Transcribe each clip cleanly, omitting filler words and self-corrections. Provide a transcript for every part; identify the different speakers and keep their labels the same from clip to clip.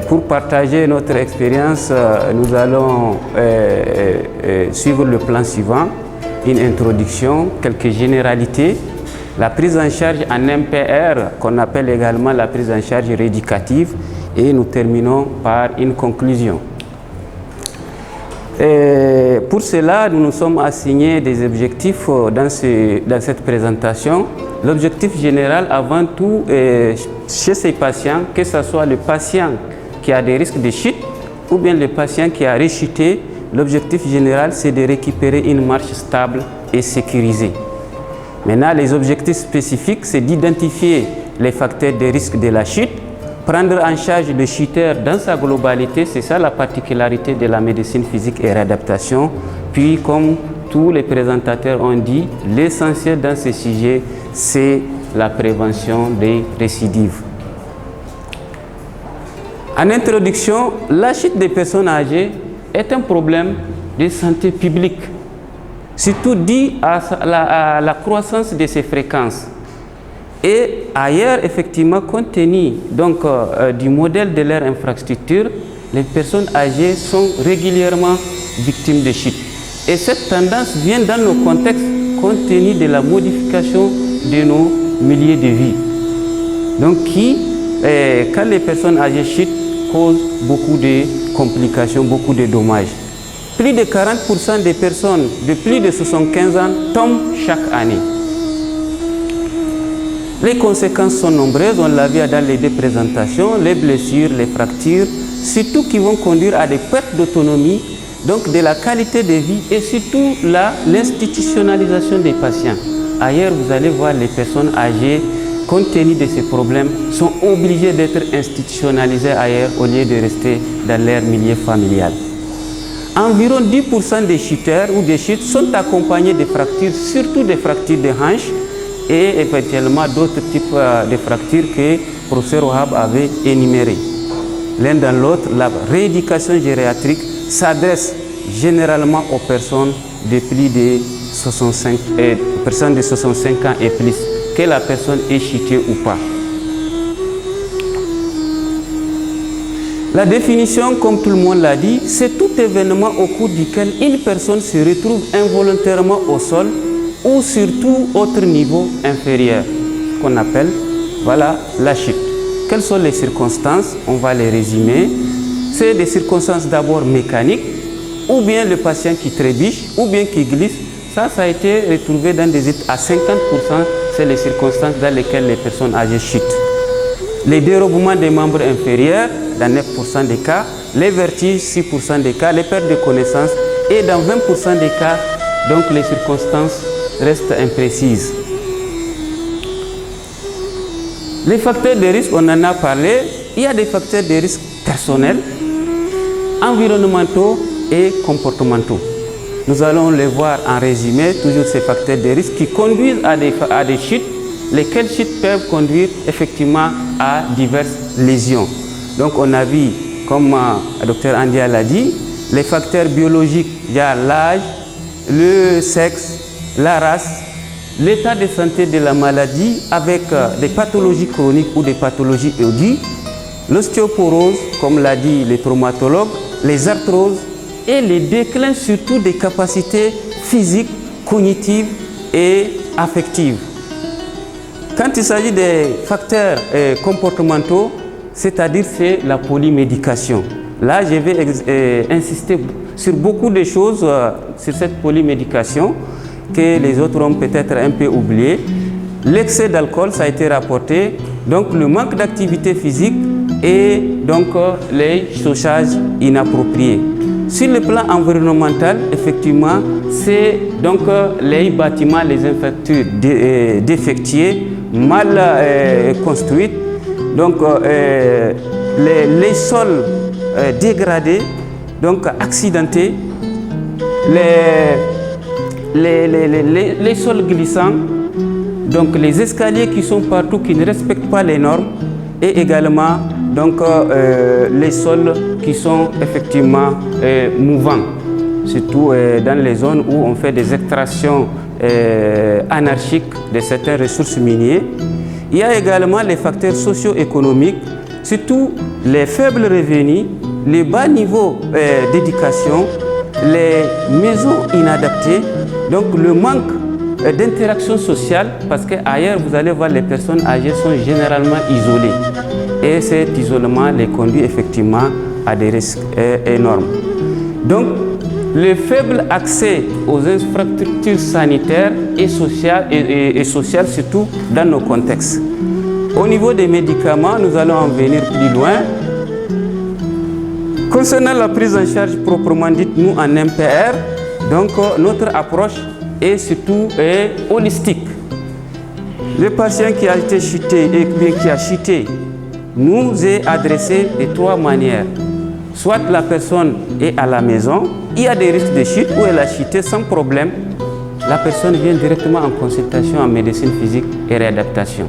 Speaker 1: Pour partager notre expérience, nous allons suivre le plan suivant. Une introduction, quelques généralités, la prise en charge en MPR, qu'on appelle également la prise en charge rééducative, et nous terminons par une conclusion. Pour cela, nous nous sommes assignés des objectifs dans cette présentation. L'objectif général, avant tout, chez ces patients, que ce soit le patient qui a des risques de chute ou bien le patient qui a rechuté, l'objectif général, c'est de récupérer une marche stable et sécurisée. Maintenant, les objectifs spécifiques, c'est d'identifier les facteurs de risque de la chute, prendre en charge le chuteur dans sa globalité, c'est ça la particularité de la médecine physique et réadaptation. Puis, comme tous les présentateurs ont dit, l'essentiel dans ce sujet, c'est la prévention des récidives. En introduction, la chute des personnes âgées est un problème de santé publique, surtout dû à la croissance de ces fréquences. Et ailleurs, effectivement, compte tenu donc, du modèle de leur infrastructure, les personnes âgées sont régulièrement victimes de chutes. Et cette tendance vient dans nos contextes compte tenu de la modification de nos milieux de vie. Donc, quand les personnes âgées chutent, cause beaucoup de complications, beaucoup de dommages. Plus de 40% des personnes de plus de 75 ans tombent chaque année. Les conséquences sont nombreuses, on l'a vu dans les deux présentations, les blessures, les fractures, surtout qui vont conduire à des pertes d'autonomie, donc de la qualité de vie et surtout l'institutionnalisation des patients. Ailleurs, vous allez voir les personnes âgées, compte tenu de ces problèmes, sont obligées d'être institutionnalisées ailleurs au lieu de rester dans leur milieu familial. Environ 10% des chuteurs ou des chutes sont accompagnés de fractures, surtout des fractures de hanches, et éventuellement d'autres types de fractures que le professeur Wahab avait énumérées. L'un dans l'autre, la rééducation gériatrique s'adresse généralement aux personnes de plus de 65 ans et plus, que la personne est chutée ou pas. La définition, comme tout le monde l'a dit, c'est tout événement au cours duquel une personne se retrouve involontairement au sol ou sur tout autre niveau inférieur, qu'on appelle la chute. Quelles sont les circonstances? On va les résumer. C'est des circonstances d'abord mécaniques, ou bien le patient qui trébuche, ou bien qui glisse. Ça a été retrouvé dans des études à 50%, c'est les circonstances dans lesquelles les personnes âgées chutent. Les dérobements des membres inférieurs, dans 9% des cas, les vertiges, 6% des cas, les pertes de connaissance, et dans 20% des cas, donc les circonstances restent imprécises. Les facteurs de risque, on en a parlé. Il y a des facteurs de risque personnels, environnementaux et comportementaux. Nous allons les voir en résumé, toujours ces facteurs de risque qui conduisent à des chutes, lesquelles chutes peuvent conduire effectivement à diverses lésions. Donc on a vu, comme le docteur Andia l'a dit, les facteurs biologiques, il y a l'âge, le sexe, la race, l'état de santé de la maladie avec des pathologies chroniques ou des pathologies aiguës, l'ostéoporose, comme l'a dit les traumatologues, les arthroses et les déclins surtout des capacités physiques, cognitives et affectives. Quand il s'agit des facteurs comportementaux, c'est-à-dire c'est la polymédication. Là, je vais insister sur beaucoup de choses sur cette polymédication que les autres ont peut-être un peu oublié. L'excès d'alcool, ça a été rapporté, donc le manque d'activité physique et donc les chauffages inappropriés. Sur le plan environnemental, effectivement, c'est donc les bâtiments, les infrastructures défectuées, mal construites, donc les sols dégradés, donc accidentés, les sols glissants, donc les escaliers qui sont partout, qui ne respectent pas les normes, et également donc, les sols qui sont effectivement mouvants, surtout dans les zones où on fait des extractions anarchiques de certaines ressources minières. Il y a également les facteurs socio-économiques, surtout les faibles revenus, les bas niveaux d'éducation, les maisons inadaptées, donc le manque d'interaction sociale, parce qu'ailleurs vous allez voir les personnes âgées sont généralement isolées et cet isolement les conduit effectivement à des risques énormes. Donc le faible accès aux infrastructures sanitaires et sociales, surtout dans nos contextes. Au niveau des médicaments, nous allons en venir plus loin. Concernant la prise en charge proprement dite, nous en MPR, donc notre approche est surtout holistique. Le patient qui a été chuté et bien qui a chuté nous est adressé de trois manières. Soit la personne est à la maison, il y a des risques de chute où elle a chuté sans problème. La personne vient directement en consultation en médecine physique et réadaptation.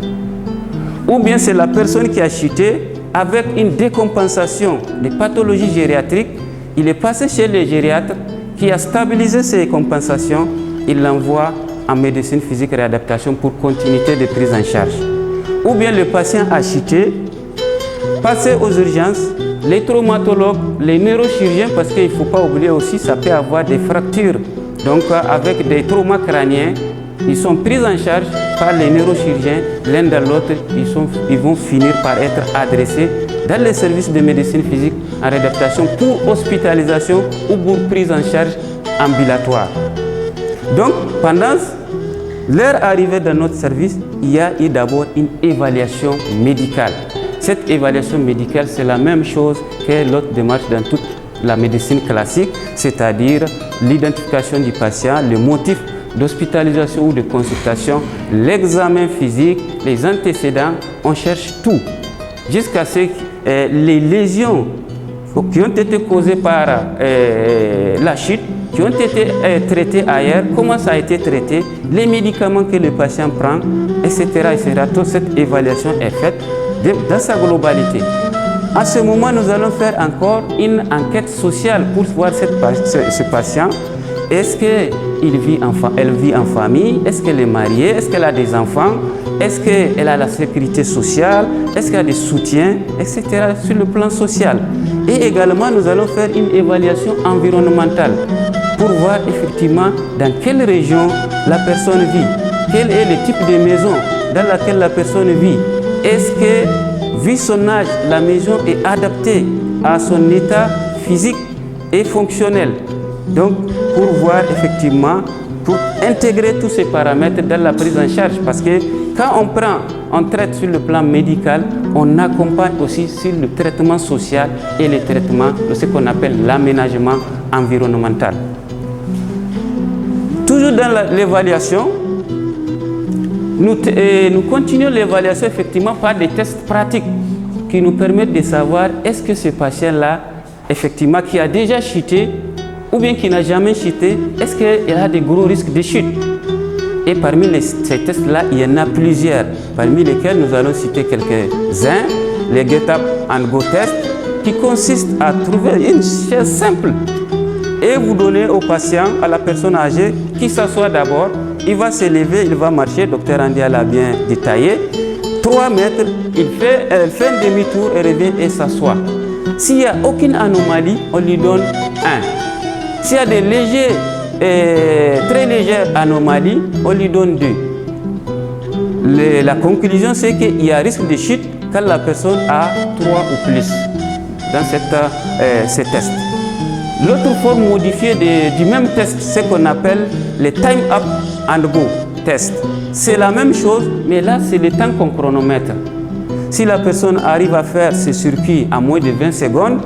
Speaker 1: Ou bien c'est la personne qui a chuté avec une décompensation des pathologies gériatriques. Il est passé chez le gériatre qui a stabilisé ces compensations. Il l'envoie en médecine physique et réadaptation pour continuité de prise en charge. Ou bien le patient a chuté, passé aux urgences, les traumatologues, les neurochirurgiens, parce qu'il ne faut pas oublier aussi, ça peut avoir des fractures. Donc avec des traumas crâniens, ils sont pris en charge par les neurochirurgiens. L'un dans l'autre, ils vont finir par être adressés dans les services de médecine physique en réadaptation pour hospitalisation ou pour prise en charge ambulatoire. Donc pendant leur arrivée dans notre service, il y a eu d'abord une évaluation médicale. Cette évaluation médicale, c'est la même chose que l'autre démarche dans toute la médecine classique, c'est-à-dire l'identification du patient, le motif d'hospitalisation ou de consultation, l'examen physique, les antécédents, on cherche tout. Jusqu'à ce que les lésions qui ont été causées par la chute, qui ont été traitées ailleurs, comment ça a été traité, les médicaments que le patient prend, etc. etc. Toute cette évaluation est faite dans sa globalité. À ce moment, nous allons faire encore une enquête sociale pour voir ce patient. Est-ce qu'elle vit en famille? Est-ce qu'elle est mariée? Est-ce qu'elle a des enfants? Est-ce qu'elle a la sécurité sociale? Est-ce qu'elle a des soutiens? Etc. sur le plan social. Et également, nous allons faire une évaluation environnementale pour voir effectivement dans quelle région la personne vit. Quel est le type de maison dans laquelle la personne vit. Est-ce que, vu son âge, la maison est adaptée à son état physique et fonctionnel? Donc, pour voir effectivement, pour intégrer tous ces paramètres dans la prise en charge, parce que quand on traite sur le plan médical, on accompagne aussi sur le traitement social et le traitement de ce qu'on appelle l'aménagement environnemental. Toujours dans l'évaluation, nous continuons l'évaluation effectivement par des tests pratiques qui nous permettent de savoir est-ce que ce patient-là, effectivement, qui a déjà chuté ou bien qui n'a jamais chuté, est-ce qu'il a des gros risques de chute? Et parmi ces tests-là, il y en a plusieurs, parmi lesquels nous allons citer quelques-uns. Les Get Up and Go Test, qui consiste à trouver une chaise simple et vous donner au patient, à la personne âgée, qui s'assoit d'abord. Il va se lever, il va marcher, docteur Andy l'a bien détaillé. 3 mètres, elle fait un demi-tour et revient et s'assoit. S'il n'y a aucune anomalie, on lui donne 1. S'il y a des très légères anomalies, on lui donne 2. La conclusion, c'est qu'il y a risque de chute quand la personne a 3 ou plus dans ces tests. L'autre forme modifiée du même test, c'est ce qu'on appelle les Time Up and Go test. C'est la même chose, mais là, c'est le temps qu'on chronomètre. Si la personne arrive à faire ce circuit à moins de 20 secondes,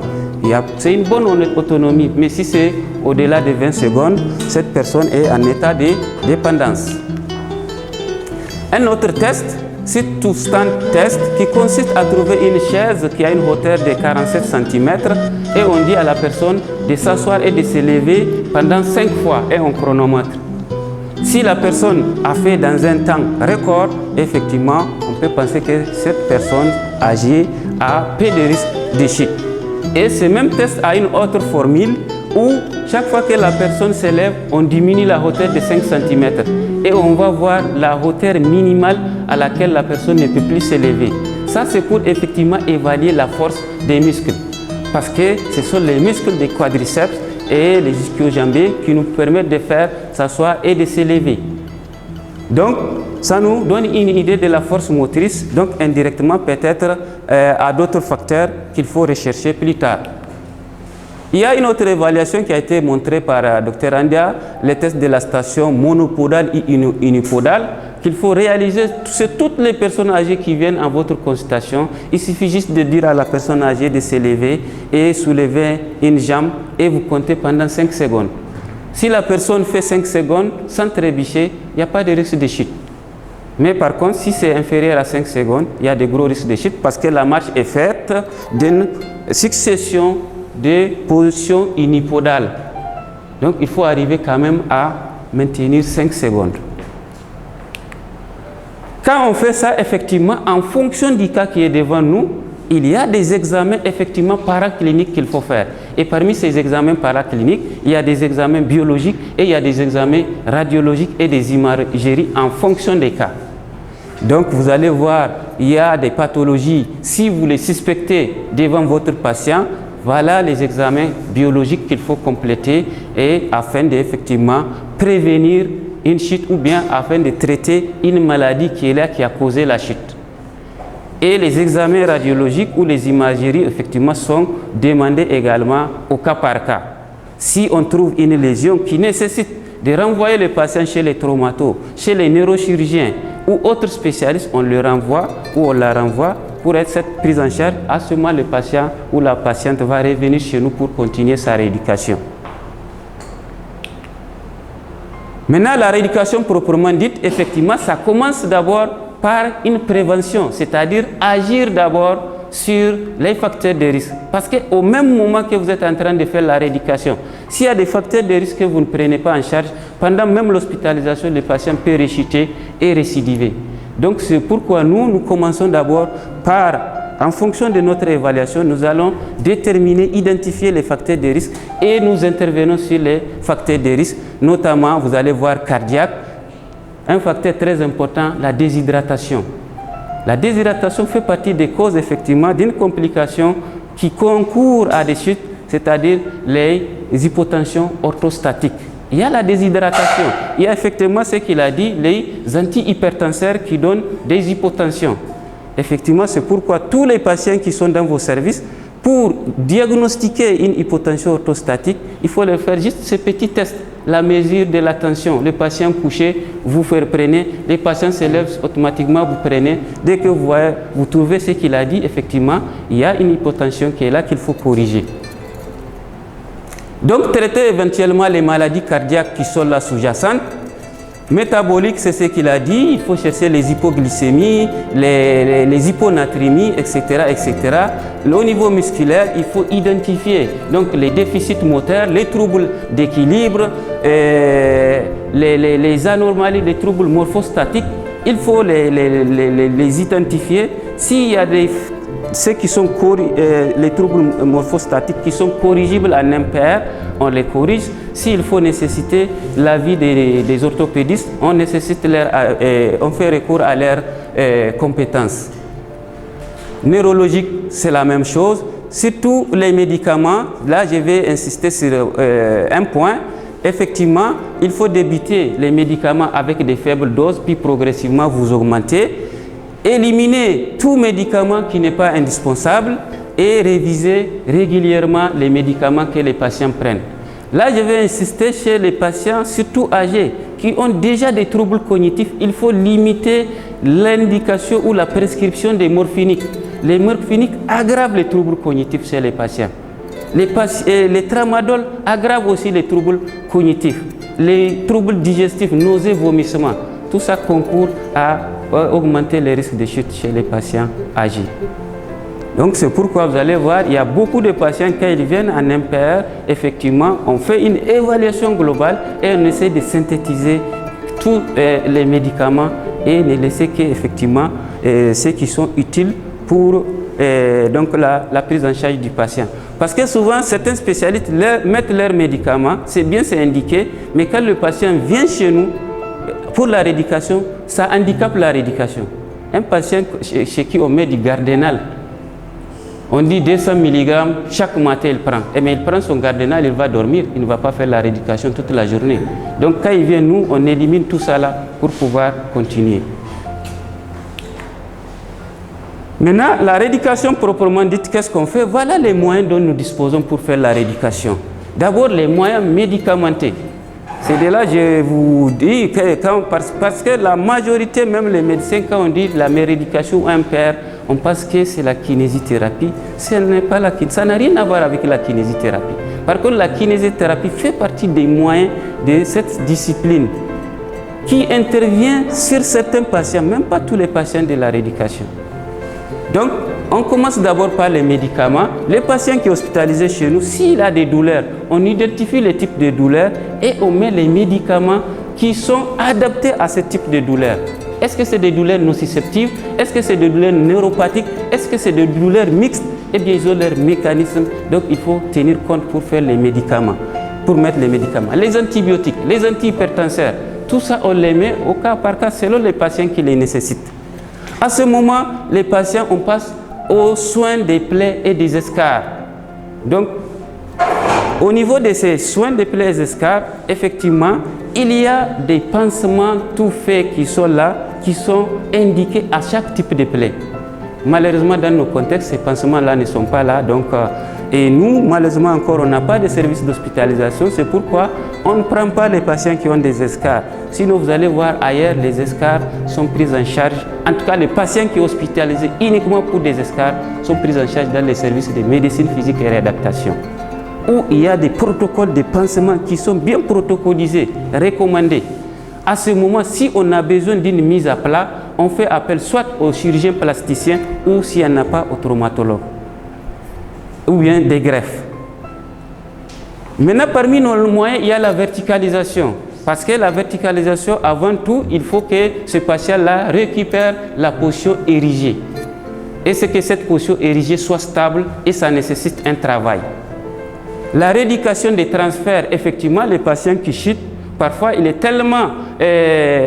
Speaker 1: c'est une bonne autonomie. Mais si c'est au-delà de 20 secondes, cette personne est en état de dépendance. Un autre test, c'est to stand test, qui consiste à trouver une chaise qui a une hauteur de 47 cm et on dit à la personne de s'asseoir et de se lever pendant 5 fois et on chronomètre. Si la personne a fait dans un temps record, effectivement, on peut penser que cette personne âgée a peu de risque de chute. Et ce même test a une autre formule où chaque fois que la personne s'élève, on diminue la hauteur de 5 cm et on va voir la hauteur minimale à laquelle la personne ne peut plus s'élever. Ça, c'est pour effectivement évaluer la force des muscles, parce que ce sont les muscles des quadriceps et les ischio-jambiers qui nous permettent de faire s'asseoir et de s'élever. Donc, ça nous donne une idée de la force motrice, donc indirectement peut-être à d'autres facteurs qu'il faut rechercher plus tard. Il y a une autre évaluation qui a été montrée par Dr Andia, les tests de la station monopodale et unipodale, qu'il faut réaliser sur toutes les personnes âgées qui viennent à votre consultation. Il suffit juste de dire à la personne âgée de s'élever et soulever une jambe et vous comptez pendant 5 secondes. Si la personne fait 5 secondes sans trébucher, il n'y a pas de risque de chute. Mais par contre, si c'est inférieur à 5 secondes, il y a de gros risques de chute parce que la marche est faite d'une succession de positions unipodales. Donc il faut arriver quand même à maintenir 5 secondes. Quand on fait ça, effectivement, en fonction du cas qui est devant nous, il y a des examens effectivement paracliniques qu'il faut faire. Et parmi ces examens paracliniques, il y a des examens biologiques et il y a des examens radiologiques et des imageries en fonction des cas. Donc vous allez voir, il y a des pathologies, si vous les suspectez devant votre patient, voilà les examens biologiques qu'il faut compléter et afin d'effectivement prévenir une chute ou bien afin de traiter une maladie qui est là, qui a causé la chute. Et les examens radiologiques ou les imageries effectivement sont demandés également au cas par cas. Si on trouve une lésion qui nécessite de renvoyer le patient chez les traumatos, chez les neurochirurgiens ou autres spécialistes, on le renvoie ou on la renvoie pour être cette prise en charge. À ce moment, le patient ou la patiente va revenir chez nous pour continuer sa rééducation. Maintenant, la rééducation proprement dite, effectivement, ça commence d'abord par une prévention, c'est-à-dire agir d'abord sur les facteurs de risque. Parce qu'au même moment que vous êtes en train de faire la rééducation, s'il y a des facteurs de risque que vous ne prenez pas en charge, pendant même l'hospitalisation, le patient peut rechuter et récidiver. Donc c'est pourquoi nous commençons d'abord par, en fonction de notre évaluation, nous allons déterminer, identifier les facteurs de risque et nous intervenons sur les facteurs de risque, notamment, vous allez voir, cardiaque. Un facteur très important, la déshydratation. La déshydratation fait partie des causes effectivement d'une complication qui concourt à des chutes, c'est-à-dire les hypotensions orthostatiques. Il y a la déshydratation, il y a effectivement ce qu'il a dit, les antihypertenseurs qui donnent des hypotensions. Effectivement, c'est pourquoi tous les patients qui sont dans vos services, pour diagnostiquer une hypotension orthostatique, il faut leur faire juste ce petit test, la mesure de la tension. Le patient couché, vous prenez, les patients se lèvent automatiquement, vous prenez. Dès que vous trouvez ce qu'il a dit, effectivement, il y a une hypotension qui est là qu'il faut corriger. Donc, traiter éventuellement les maladies cardiaques qui sont là sous-jacentes. Métabolique, c'est ce qu'il a dit, il faut chercher les hypoglycémies, les hyponatrémies, etc., etc. Au niveau musculaire, il faut identifier donc les déficits moteurs, les troubles d'équilibre, les anomalies, les troubles morphostatiques. Il faut les identifier. S'il y a ceux qui sont les troubles morphostatiques qui sont corrigibles en impair, on les corrige. S'il faut nécessiter l'avis des orthopédistes, on fait recours à leurs compétences. Neurologique, c'est la même chose. Surtout les médicaments, là je vais insister sur un point. Effectivement, il faut débuter les médicaments avec des faibles doses, puis progressivement vous augmentez. Éliminer tout médicament qui n'est pas indispensable et réviser régulièrement les médicaments que les patients prennent. Là, je vais insister chez les patients, surtout âgés, qui ont déjà des troubles cognitifs. Il faut limiter l'indication ou la prescription des morphiniques. Les morphiniques aggravent les troubles cognitifs chez les patients. Les tramadol aggravent aussi les troubles cognitifs. Les troubles digestifs, nausées, vomissements, tout ça concourt à augmenter les risques de chute chez les patients âgés. Donc c'est pourquoi vous allez voir, il y a beaucoup de patients quand ils viennent en impair, effectivement, on fait une évaluation globale et on essaie de synthétiser tous les médicaments et ne laisser qu'effectivement ceux qui sont utiles pour donc la prise en charge du patient. Parce que souvent, certains spécialistes mettent leurs médicaments, c'est bien, c'est indiqué, mais quand le patient vient chez nous pour la rééducation, ça handicape la rééducation. Un patient chez qui on met du Gardénal, on dit 200 mg chaque matin il prend. Mais il prend son Gardénal, il va dormir, il ne va pas faire la rééducation toute la journée. Donc quand il vient, nous, on élimine tout ça là pour pouvoir continuer. Maintenant, la rééducation proprement dite, qu'est-ce qu'on fait? Voilà les moyens dont nous disposons pour faire la rééducation. D'abord, les moyens médicamentés. C'est de là que je vous dis, parce que la majorité, même les médecins, quand on dit la rééducation impairs, on pense que c'est la kinésithérapie. Ce n'est pas ça n'a rien à voir avec la kinésithérapie. Par contre, la kinésithérapie fait partie des moyens de cette discipline qui intervient sur certains patients, même pas tous les patients de la rééducation. Donc, on commence d'abord par les médicaments. Le patient qui est hospitalisé chez nous, s'il a des douleurs, on identifie le type de douleur et on met les médicaments qui sont adaptés à ce type de douleur. Est-ce que c'est des douleurs nociceptives? Est-ce que c'est des douleurs neuropathiques? Est-ce que c'est des douleurs mixtes? Eh bien, ils ont leur mécanisme. Donc, il faut tenir compte pour faire les médicaments, pour mettre les médicaments. Les antibiotiques, les antihypertenseurs, tout ça, on les met au cas par cas selon les patients qui les nécessitent. À ce moment, les patients, on passe aux soins des plaies et des escarres. Donc, au niveau de ces soins des plaies et des escarres, effectivement, il y a des pansements tout faits qui sont là, qui sont indiqués à chaque type de plaie. Malheureusement, dans nos contextes, ces pansements-là ne sont pas là. Donc, et nous, malheureusement encore, on n'a pas de service d'hospitalisation. C'est pourquoi on ne prend pas les patients qui ont des escarres. Sinon, vous allez voir ailleurs, les escarres sont prises en charge. En tout cas, les patients qui sont hospitalisés uniquement pour des escarres sont pris en charge dans les services de médecine physique et réadaptation, où il y a des protocoles de pansement qui sont bien protocolisés, recommandés. À ce moment, si on a besoin d'une mise à plat, on fait appel soit au chirurgien plasticien ou s'il n'y en a pas, au traumatologue, ou bien des greffes. Maintenant, parmi nos moyens, il y a la verticalisation. Parce que la verticalisation, avant tout, il faut que ce patient-là récupère la position érigée. Et c'est que cette position érigée soit stable et ça nécessite un travail. La rééducation des transferts, effectivement, les patients qui chutent, parfois il est tellement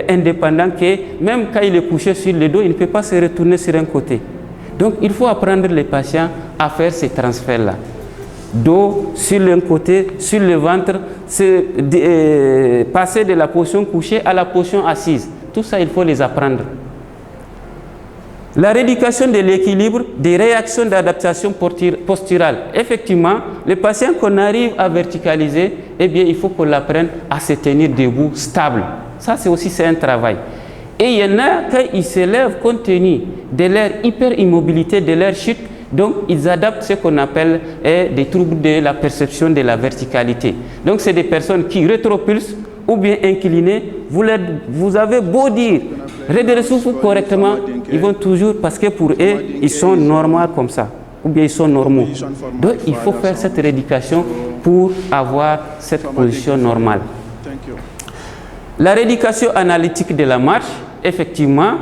Speaker 1: indépendant que même quand il est couché sur le dos, il ne peut pas se retourner sur un côté. Donc il faut apprendre les patients à faire ces transferts-là. Dos sur l'un côté, sur le ventre, passer de la position couchée à la position assise. Tout ça, il faut les apprendre. La rééducation de l'équilibre, des réactions d'adaptation posturale. Effectivement, les patients qu'on arrive à verticaliser, eh bien, il faut qu'on l'apprenne à se tenir debout, stable. Ça, c'est aussi un travail. Et il y en a, quand ils s'élèvent compte tenu de leur hyperimmobilité, de leur chute, donc ils adaptent ce qu'on appelle des troubles de la perception de la verticalité. Donc, c'est des personnes qui rétropulsent ou bien inclinées. Vous avez beau dire, redressez-vous correctement, ils vont toujours, parce que pour eux, ils sont normaux comme ça, ou bien ils sont normaux. Donc, il faut faire cette rééducation pour avoir cette position normale. La rééducation analytique de la marche, effectivement,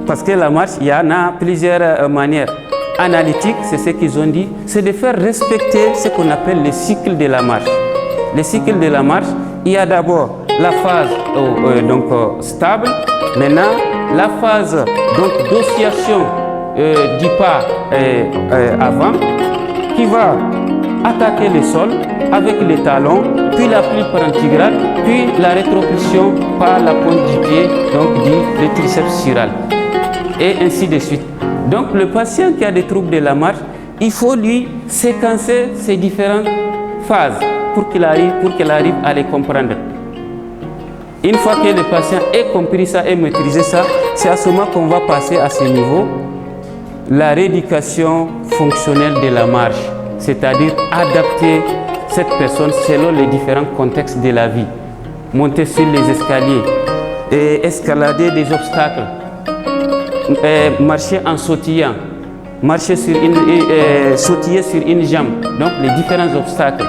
Speaker 1: parce que la marche, il y en a plusieurs manières. Analytique, c'est ce qu'ils ont dit, c'est de faire respecter ce qu'on appelle le cycle de la marche. Le cycle de la marche, il y a d'abord la phase stable, maintenant la phase d'oscillation du pas avant qui va attaquer le sol avec les talons, puis la plie plantigrade, puis la rétropulsion par la pointe du pied, donc du triceps sural, et ainsi de suite. Donc le patient qui a des troubles de la marche, il faut lui séquencer ces différentes phases pour qu'il arrive à les comprendre. Une fois que le patient ait compris ça et maîtrisé ça, c'est à ce moment qu'on va passer à ce niveau, la rééducation fonctionnelle de la marche, c'est-à-dire adapter cette personne selon les différents contextes de la vie. Monter sur les escaliers, et escalader des obstacles, marcher en sautillant, sautiller sur une jambe, donc les différents obstacles,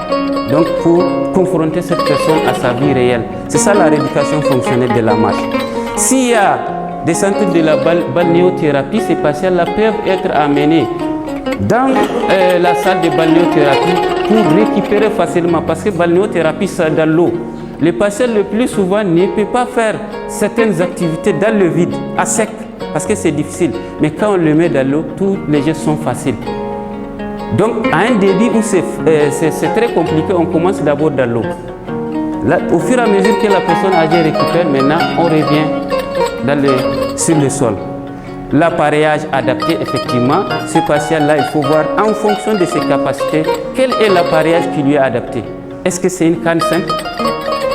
Speaker 1: donc pour confronter cette personne à sa vie réelle. C'est ça la rééducation fonctionnelle de la marche. S'il y a des centres de la balnéothérapie, ces patients-là peuvent être amenés dans la salle de balnéothérapie pour récupérer facilement, parce que balnéothérapie c'est dans l'eau. Le patient le plus souvent ne peut pas faire certaines activités dans le vide, à sec, parce que c'est difficile. Mais quand on le met dans l'eau, tous les gestes sont faciles. Donc à un débit où c'est très compliqué, on commence d'abord dans l'eau. Au fur et à mesure que la personne âgée récupère, maintenant on revient sur le sol. L'appareillage adapté, effectivement, ce patient-là, il faut voir en fonction de ses capacités, quel est l'appareillage qui lui est adapté. Est-ce que c'est une canne simple?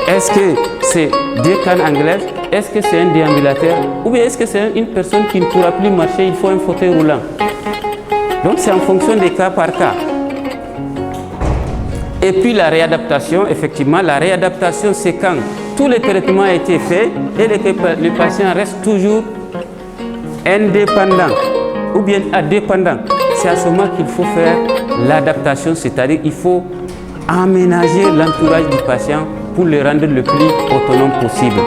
Speaker 1: Est-ce que c'est deux cannes anglaises? Est-ce que c'est un déambulateur? Ou bien est-ce que c'est une personne qui ne pourra plus marcher, il faut un fauteuil roulant? Donc c'est en fonction des cas par cas. Et puis la réadaptation, effectivement, la réadaptation c'est quand tout le traitement a été fait et le patient reste toujours indépendant ou bien indépendant. C'est à ce moment qu'il faut faire l'adaptation, c'est-à-dire il faut aménager l'entourage du patient pour le rendre le plus autonome possible.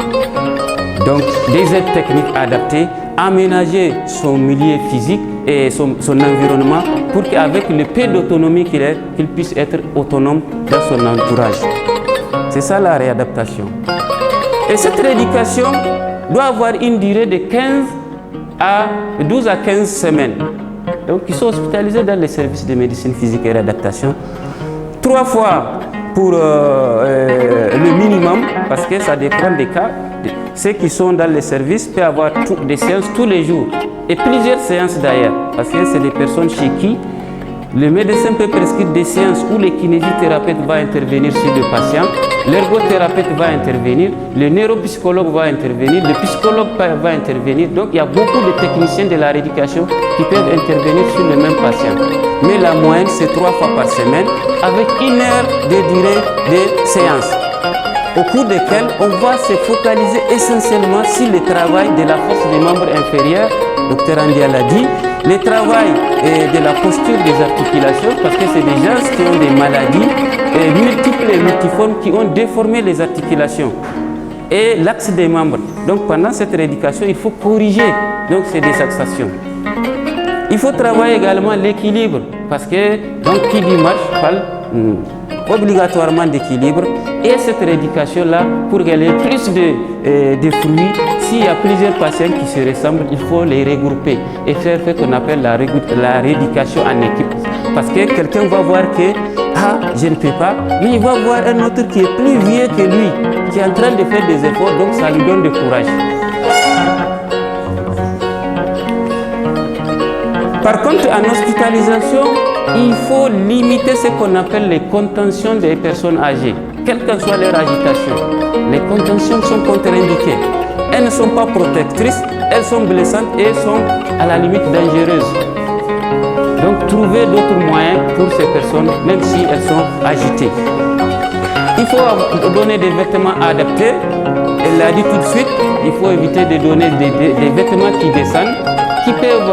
Speaker 1: Donc des aides techniques adaptées, aménager son milieu physique et son environnement pour qu'avec le peu d'autonomie qu'il puisse être autonome dans son entourage. C'est ça la réadaptation. Et cette rééducation doit avoir une durée de 12 à 15 semaines. Donc ils sont hospitalisés dans les services de médecine physique et réadaptation 3 fois pour le minimum, parce que ça dépend des cas. Ceux qui sont dans les services peuvent avoir des séances tous les jours et plusieurs séances d'ailleurs, parce que c'est des personnes chez qui le médecin peut prescrire des séances où le kinésithérapeute va intervenir sur le patient, l'ergothérapeute va intervenir, le neuropsychologue va intervenir, le psychologue va intervenir. Donc il y a beaucoup de techniciens de la rééducation qui peuvent intervenir sur le même patient. Mais la moyenne c'est 3 fois par semaine avec 1 heure de durée de séance, au cours desquelles on va se focaliser essentiellement sur le travail de la force des membres inférieurs, Dr Andia l'a dit, le travail de la posture des articulations, parce que c'est des gens qui ont des maladies multiples et multiformes qui ont déformé les articulations, et l'axe des membres. Donc pendant cette rééducation, il faut corriger donc, ces désaxations. Il faut travailler également l'équilibre, parce que donc, qui dit marche parle obligatoirement d'équilibre, et cette rééducation-là, pour qu'elle ait plus de fruits, s'il y a plusieurs patients qui se ressemblent, il faut les regrouper et faire ce qu'on appelle la rééducation en équipe. Parce que quelqu'un va voir que je ne peux pas, mais il va voir un autre qui est plus vieux que lui, qui est en train de faire des efforts, donc ça lui donne du courage. Par contre, en hospitalisation, il faut limiter ce qu'on appelle les contentions des personnes âgées, quelle que soit leur agitation. Les contentions sont contre-indiquées. Elles ne sont pas protectrices, elles sont blessantes et sont à la limite dangereuses. Donc, trouver d'autres moyens pour ces personnes, même si elles sont agitées. Il faut donner des vêtements adaptés. Elle l'a dit tout de suite, il faut éviter de donner des vêtements qui descendent, qui peuvent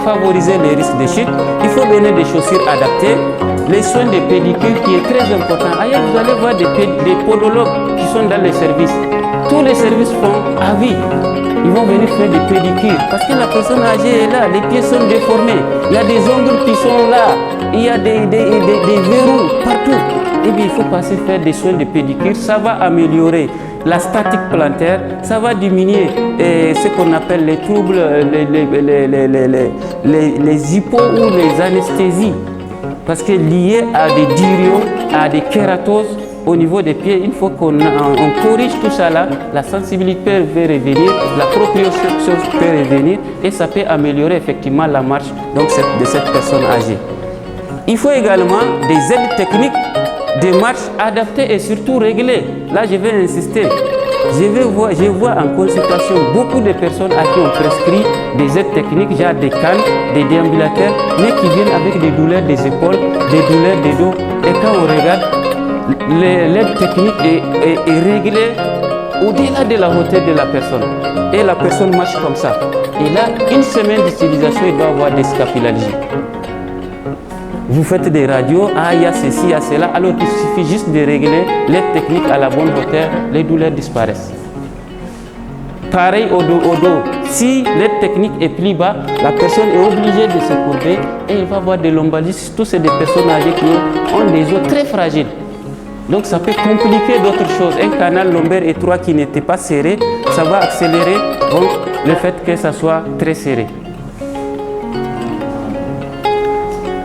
Speaker 1: favoriser les risques de chute. Il faut donner des chaussures adaptées, les soins de pédicure qui est très important. Ailleurs, vous allez voir des podologues qui sont dans les services. Tous les services font à vie. Ils vont venir faire des pédicures parce que la personne âgée est là, les pieds sont déformés, il y a des ongles qui sont là, il y a des verrous partout. Et bien il faut passer faire des soins de pédicure, ça va améliorer la statique plantaire, ça va diminuer ce qu'on appelle les troubles, les hypos ou les anesthésies. Parce que lié à des durions, à des kératoses au niveau des pieds, il faut qu'on corrige tout ça là, la sensibilité peut revenir, la proprioception peut revenir et ça peut améliorer effectivement la marche donc, de cette personne âgée. Il faut également des aides techniques de marche adaptées et surtout réglées. Là, je vais insister. Je vois en consultation beaucoup de personnes à qui on prescrit des aides techniques, genre des cannes, des déambulateurs, mais qui viennent avec des douleurs des épaules, des douleurs des dos. Et quand on regarde, l'aide technique est réglée au-delà de la hauteur de la personne. Et la personne marche comme ça. Et là, une semaine d'utilisation, il va avoir des scapulaligies. Vous faites des radios, il y a ceci, il y a cela, alors il suffit juste de régler l'aide technique à la bonne hauteur, les douleurs disparaissent. Pareil au dos, si l'aide technique est plus bas, la personne est obligée de se courber et il va avoir des lombalgies. Surtout, c'est des personnes âgées qui ont des os très fragiles. Donc, ça peut compliquer d'autres choses. Un canal lombaire étroit qui n'était pas serré, ça va accélérer donc, le fait que ça soit très serré.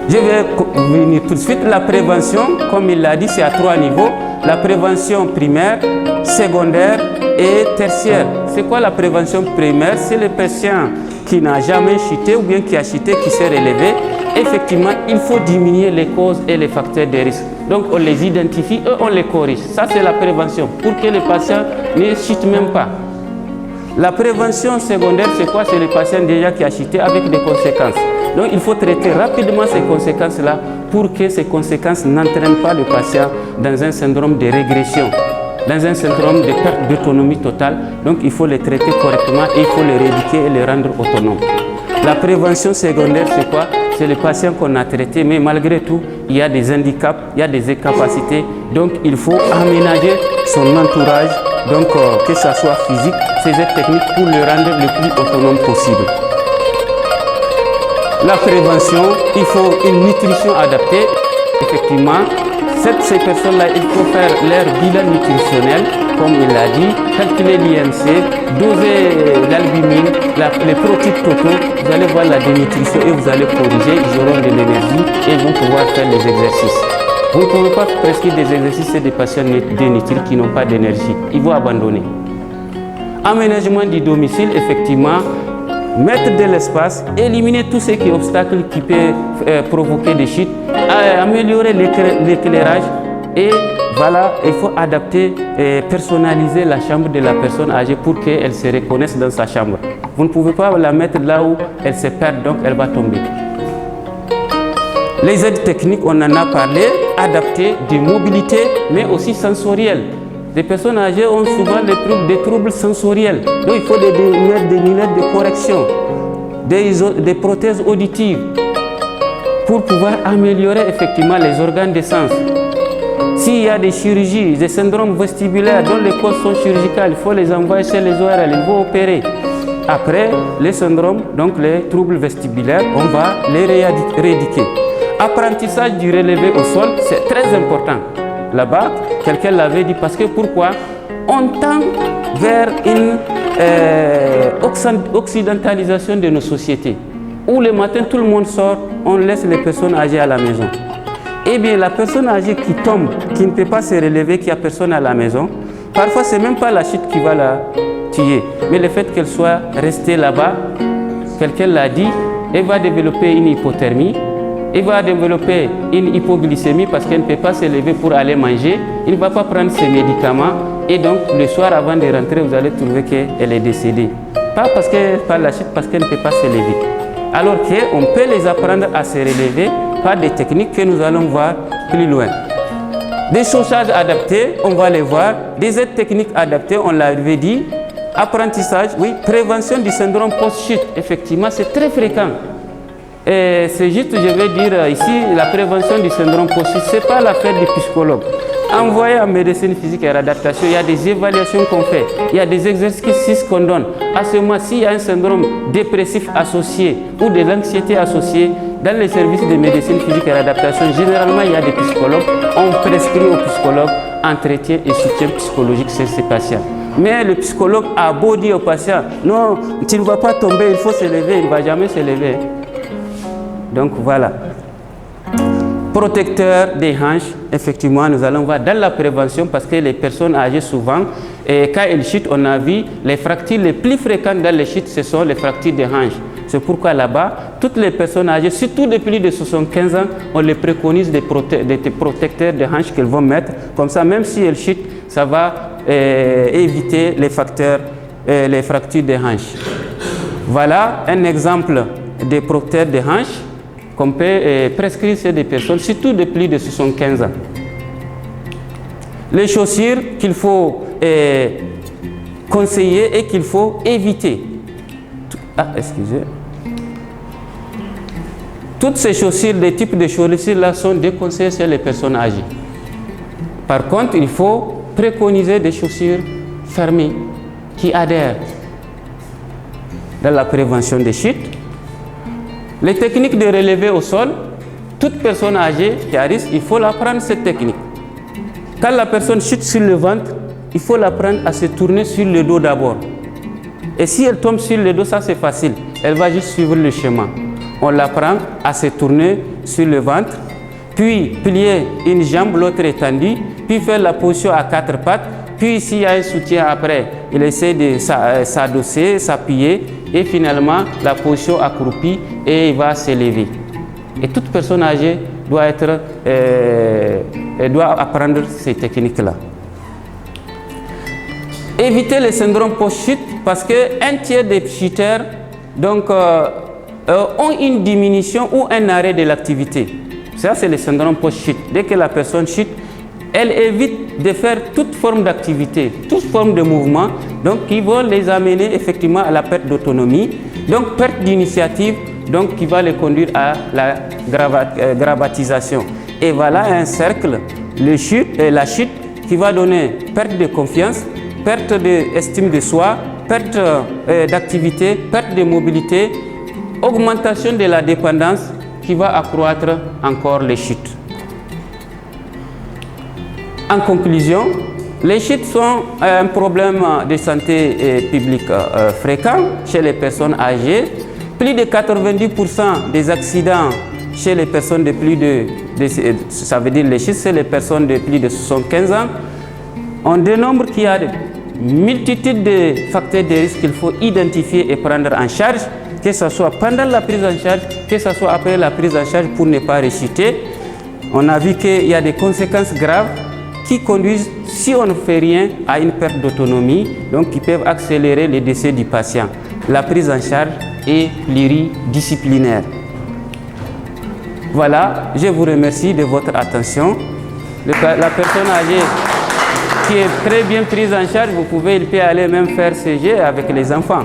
Speaker 1: Je vais venir tout de suite. La prévention, comme il l'a dit, c'est à 3 niveaux. La prévention primaire, secondaire et tertiaire. C'est quoi la prévention primaire? C'est le patient qui n'a jamais chuté ou bien qui a chuté, qui s'est relevé. Effectivement, il faut diminuer les causes et les facteurs de risque. Donc, on les identifie et on les corrige. Ça, c'est la prévention pour que le patient ne chute même pas. La prévention secondaire, c'est quoi? C'est le patient déjà qui a chuté avec des conséquences. Donc, il faut traiter rapidement ces conséquences-là pour que ces conséquences n'entraînent pas le patient dans un syndrome de régression, dans un syndrome de perte d'autonomie totale. Donc, il faut les traiter correctement et il faut les rééduquer et les rendre autonomes. La prévention secondaire, c'est quoi? C'est le patient qu'on a traité, mais malgré tout, il y a des handicaps, il y a des incapacités. Donc, il faut aménager son entourage, donc que ce soit physique, ces aides techniques pour le rendre le plus autonome possible. La prévention, il faut une nutrition adaptée. Effectivement, ces personnes-là, il faut faire leur bilan nutritionnel, comme il l'a dit, calculer l'IMC, doser l'albumine, les protypes totaux. Vous allez voir la dénutrition et vous allez corriger, ils auront de l'énergie et vont pouvoir faire les exercices. Vous ne pouvez pas prescrire des exercices à des patients dénutris qui n'ont pas d'énergie. Ils vont abandonner. Aménagement du domicile, effectivement, mettre de l'espace, éliminer tout ce qui est obstacle qui peut provoquer des chutes, améliorer l'éclairage et voilà, il faut adapter et personnaliser la chambre de la personne âgée pour qu'elle se reconnaisse dans sa chambre. Vous ne pouvez pas la mettre là où elle se perd, donc elle va tomber. Les aides techniques, on en a parlé, adaptées de mobilité, mais aussi sensorielles. Les personnes âgées ont souvent des troubles sensoriels. Donc il faut des lunettes de correction, des prothèses auditives pour pouvoir améliorer effectivement les organes de sens. S'il y a des chirurgies, des syndromes vestibulaires dont les causes sont chirurgicales, il faut les envoyer chez les ORL, ils vont opérer. Après, les syndromes, donc les troubles vestibulaires, on va les rééduquer. Apprentissage du relevé au sol, c'est très important. Là-bas, quelqu'un l'avait dit, parce que pourquoi? On tend vers une occidentalisation de nos sociétés, où le matin tout le monde sort, on laisse les personnes âgées à la maison. Eh bien, la personne âgée qui tombe, qui ne peut pas se relever, qui a personne à la maison, parfois c'est même pas la chute qui va la tuer, mais le fait qu'elle soit restée là-bas, quelqu'un l'a dit, elle va développer une hypothermie. Il va développer une hypoglycémie parce qu'elle ne peut pas se lever pour aller manger. Il ne va pas prendre ses médicaments. Et donc, le soir, avant de rentrer, vous allez trouver qu'elle est décédée. Pas parce qu'elle par la chute, parce qu'elle ne peut pas se lever. Alors qu'on peut les apprendre à se relever par des techniques que nous allons voir plus loin. Des chaussages adaptés, on va les voir. Des aides techniques adaptées, on l'avait dit. Apprentissage, oui. Prévention du syndrome post-chute, effectivement, c'est très fréquent. C'est juste, je vais dire ici, la prévention du syndrome post-chute, ce n'est pas l'affaire du psychologue. Envoyé en médecine physique et réadaptation, il y a des évaluations qu'on fait, il y a des exercices qu'on donne. À ce moment, s'il y a un syndrome dépressif associé ou de l'anxiété associée, dans les services de médecine physique et réadaptation, généralement, il y a des psychologues. On prescrit aux psychologues entretien et soutien psychologique chez ces patients. Mais le psychologue a beau dire au patient, non, tu ne vas pas tomber, il faut se lever, il ne va jamais se lever. Donc voilà. Protecteur des hanches, effectivement, nous allons voir dans la prévention parce que les personnes âgées souvent, et quand elles chutent, on a vu les fractures les plus fréquentes dans les chutes, ce sont les fractures des hanches. C'est pourquoi là-bas, toutes les personnes âgées, surtout de plus de 75 ans, on les préconise des protecteurs de hanches qu'elles vont mettre. Comme ça, même si elles chutent, ça va éviter les fractures des hanches. Voilà un exemple des protecteurs de hanches qu'on peut prescrire chez des personnes, surtout de plus de 75 ans. Les chaussures qu'il faut conseiller et qu'il faut éviter. Excusez. Toutes ces chaussures, les types de chaussures-là sont déconseillées chez les personnes âgées. Par contre, il faut préconiser des chaussures fermées, qui adhèrent. dans la prévention des chutes. Les techniques de relevé au sol, toute personne âgée qui a risque, il faut l'apprendre cette technique. Quand la personne chute sur le ventre, il faut l'apprendre à se tourner sur le dos d'abord. Et si elle tombe sur le dos, ça c'est facile. Elle va juste suivre le chemin. On l'apprend à se tourner sur le ventre, puis plier une jambe, l'autre étendue, puis faire la position à 4 pattes. Puis s'il y a un soutien après, il essaie de s'adosser, s'appuyer et finalement la position accroupie et il va s'élever. Et toute personne âgée doit apprendre ces techniques-là. Éviter les syndromes post-chute parce qu'un tiers des chuteurs ont une diminution ou un arrêt de l'activité. Ça, c'est le syndrome post-chute. Dès que la personne chute, elle évite de faire toute forme d'activité, toute forme de mouvement, donc qui vont les amener effectivement à la perte d'autonomie, donc perte d'initiative, donc qui va les conduire à la gravatisation. Et voilà un cercle, la chute qui va donner perte de confiance, perte d'estime de soi, perte d'activité, perte de mobilité, augmentation de la dépendance qui va accroître encore les chutes. En conclusion, les chutes sont un problème de santé publique fréquent chez les personnes âgées. Plus de 90% des accidents chez les personnes de plus de ça veut dire les chutes, c'est les personnes de plus de 75 ans. On dénombre qu'il y a une multitude de facteurs de risque qu'il faut identifier et prendre en charge, que ce soit pendant la prise en charge, que ce soit après la prise en charge pour ne pas rechuter. On a vu qu'il y a des conséquences graves qui conduisent, si on ne fait rien, à une perte d'autonomie, donc qui peuvent accélérer le décès du patient. La prise en charge est pluridisciplinaire. Voilà, je vous remercie de votre attention. La personne âgée qui est très bien prise en charge, il peut aller même faire CG avec les enfants.